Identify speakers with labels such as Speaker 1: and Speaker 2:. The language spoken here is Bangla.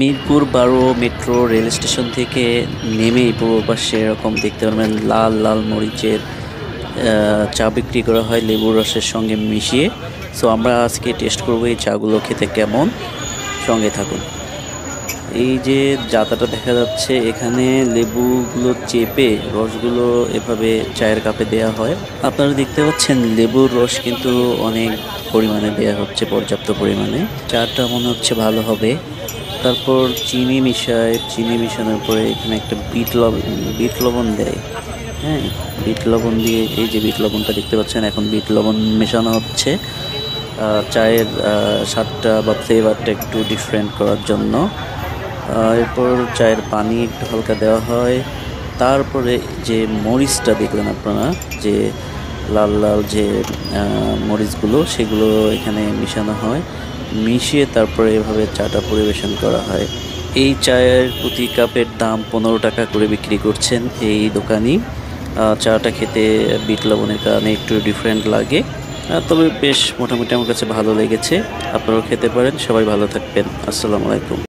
Speaker 1: মিরপুর ১২ মেট্রো রেল স্টেশন থেকে নেমেই পূর্ব পাশে এরকম দেখতে পারবেন লাল লাল মরিচের চা বিক্রি করা হয় লেবুর রসের সঙ্গে মিশিয়ে। সো আমরা আজকে টেস্ট করবো এই চাগুলো খেতে কেমন, সঙ্গে থাকুন। এই যে জাতাটা দেখা যাচ্ছে, এখানে লেবুগুলো চেপে রসগুলো এভাবে চায়ের কাপে দেয়া হয়। আপনারা দেখতে পাচ্ছেন লেবুর রস কিন্তু অনেক পরিমাণে দেয়া হচ্ছে, পর্যাপ্ত পরিমাণে। চাটা মনে হচ্ছে ভালো হবে। তারপর চিনি মিশায়, চিনি মিশানোর পরে এখানে একটা বিট লবণ দেয়। হ্যাঁ, বিট লবণ দিয়ে, এই যে বিট লবণটা দেখতে পাচ্ছেন, এখন বিট লবণ মেশানো হচ্ছে চায়ের স্বাদটা বা ফ্লেভারটা একটু ডিফারেন্ট করার জন্য। এরপর চায়ের পানি একটু হালকা দেওয়া হয়। তারপরে যে মরিচটা দেখলেন আপনারা, যে লাল লাল যে মরিচগুলো, সেগুলো এখানে মিশানো হয়। মিশিয়ে তারপরে এভাবে চাটা পরিবেশন করা হয়। এই চায়ের প্রতি কাপের দাম ১৫ টাকা করে বিক্রি করছেন এই দোকানি। চাটা খেতে বিট লবণের কারণে একটু ডিফারেন্ট লাগে, তবে বেশ মোটামুটি আমার কাছে ভালো লেগেছে। আপনারাও খেতে পারেন। সবাই ভালো থাকবেন। আসসালামু আলাইকুম।